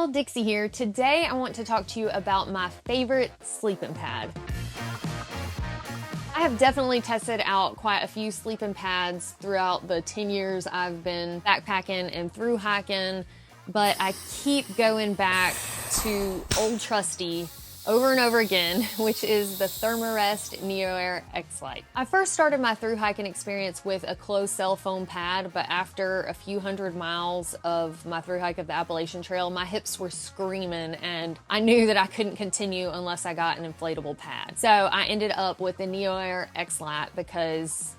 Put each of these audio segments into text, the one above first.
y'all, Dixie here. Today I want to talk to you about my favorite sleeping pad. I have definitely tested out quite a few sleeping pads throughout the 10 years I've been backpacking and through hiking, but I keep going back to old trusty over and over again, which is the Thermarest NeoAir X-Lite. I first started my through hiking experience with a closed cell foam pad, but after a few hundred miles of my through hike of the Appalachian Trail, my hips were screaming and I knew that I couldn't continue unless I got an inflatable pad. So I ended up with the NeoAir X-Lite because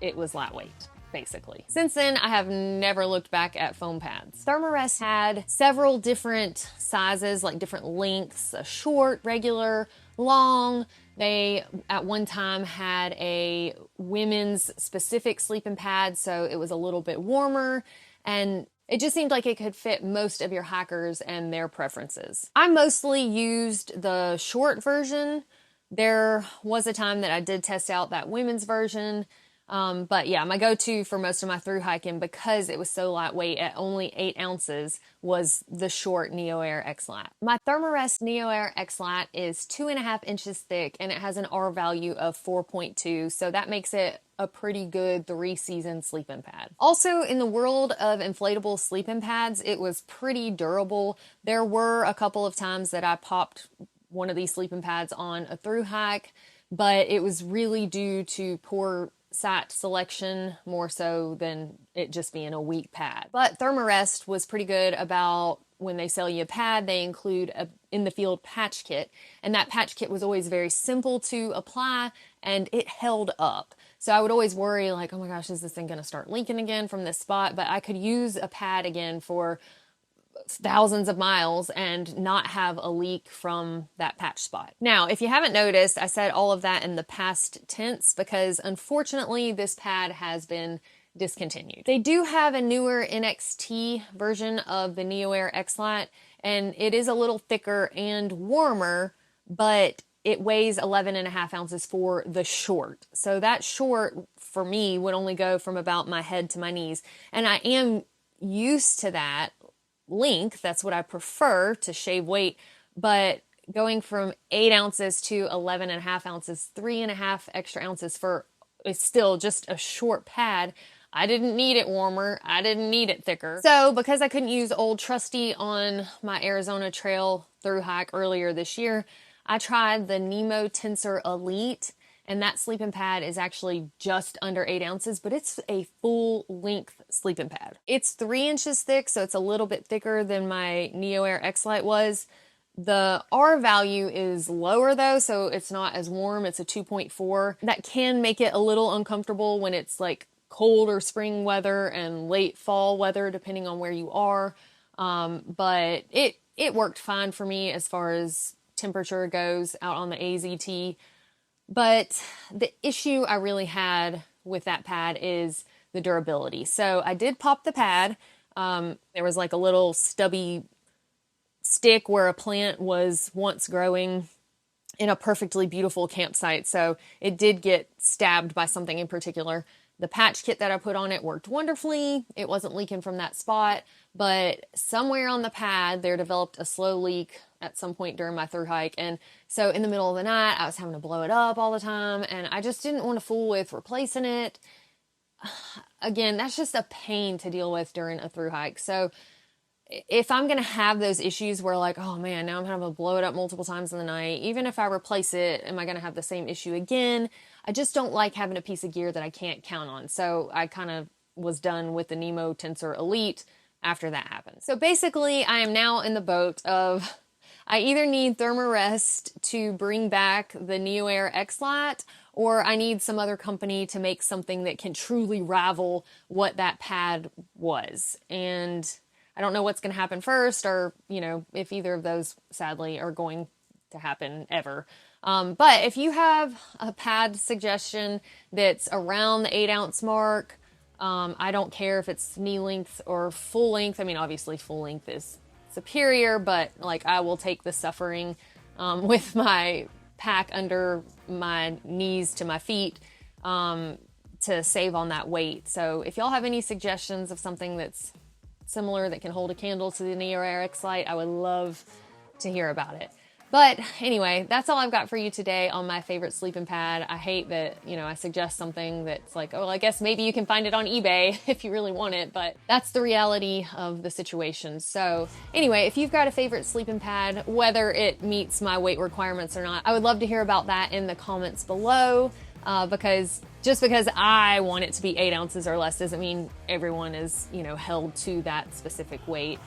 it was lightweight, basically. Since then, I have never looked back at foam pads. Thermarest had several different sizes, like different lengths, a short, regular, long. They, at one time, had a women's specific sleeping pad, so it was a little bit warmer, and it just seemed like it could fit most of your hikers and their preferences. I mostly used the short version. There was a time that I did test out that women's version. But yeah, my go-to for most of my through hiking, because it was so lightweight at only 8 ounces, was the short NeoAir X-Lite. My Thermarest NeoAir X-Lite is 2.5 inches thick and it has an R value of 4.2, so that makes it a pretty good 3-season sleeping pad. Also, in the world of inflatable sleeping pads, it was pretty durable. There were a couple of times that I popped one of these sleeping pads on a through hike, but it was really due to poor site selection more so than it just being a weak pad. But Thermarest was pretty good about when they sell you a pad, they include a in the field patch kit, and that patch kit was always very simple to apply and it held up. So I would always worry like, oh my gosh, is this thing gonna start leaking again from this spot? But I could use a pad again for thousands of miles and not have a leak from that patch spot. Now, if you haven't noticed, I said all of that in the past tense because unfortunately this pad has been discontinued. They do have a newer NXT version of the NeoAir X-Lite, and it is a little thicker and warmer, but it weighs 11.5 ounces for the short. So that short for me would only go from about my head to my knees, and I am used to that length. That's what I prefer to shave weight, but going from 8 ounces to 11.5 ounces, 3.5 extra ounces for, it's still just a short pad. I didn't need it warmer. I didn't need it thicker. So because I couldn't use old trusty on my Arizona Trail through hike earlier this year, I tried the Nemo Tensor Elite, and that sleeping pad is actually just under 8 ounces, but it's a full length sleeping pad. It's 3 inches thick, so it's a little bit thicker than my NeoAir X-Lite was. The R value is lower though, so it's not as warm. It's a 2.4. That can make it a little uncomfortable when it's like cold or spring weather and late fall weather, depending on where you are. But it worked fine for me as far as temperature goes out on the AZT. But the issue I really had with that pad is the durability. So I did pop the pad. There was like a little stubby stick where a plant was once growing in a perfectly beautiful campsite. So it did get stabbed by something in particular. The patch kit that I put on it worked wonderfully. It wasn't leaking from that spot, but somewhere on the pad there developed a slow leak at some point during my through hike. And so in the middle of the night, I was having to blow it up all the time, and I just didn't want to fool with replacing it. Again, that's just a pain to deal with during a through hike. So if I'm going to have those issues where like, oh man, now I'm having to blow it up multiple times in the night, even if I replace it, am I going to have the same issue again? I just don't like having a piece of gear that I can't count on. So I kind of was done with the Nemo Tensor Elite after that happened. So basically, I am now in the boat of I either need Thermarest to bring back the NeoAir X-Lite, or I need some other company to make something that can truly rival what that pad was. And I don't know what's going to happen first, or, you know, if either of those sadly are going to happen ever. But if you have a pad suggestion that's around the 8 ounce mark, I don't care if it's knee length or full length. I mean, obviously full length is superior, but like I will take the suffering with my pack under my knees to my feet to save on that weight. So if y'all have any suggestions of something that's similar that can hold a candle to the Neo Airx light, I would love to hear about it. But anyway, that's all I've got for you today on my favorite sleeping pad. I hate that, you know, I suggest something that's like, oh, I guess maybe you can find it on eBay if you really want it, but that's the reality of the situation. So anyway, if you've got a favorite sleeping pad, whether it meets my weight requirements or not, I would love to hear about that in the comments below. Because just because I want it to be 8 ounces or less doesn't mean everyone is, you know, held to that specific weight.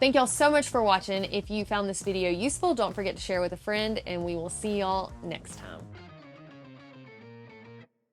Thank y'all so much for watching. If you found this video useful, don't forget to share with a friend, and we will see y'all next time.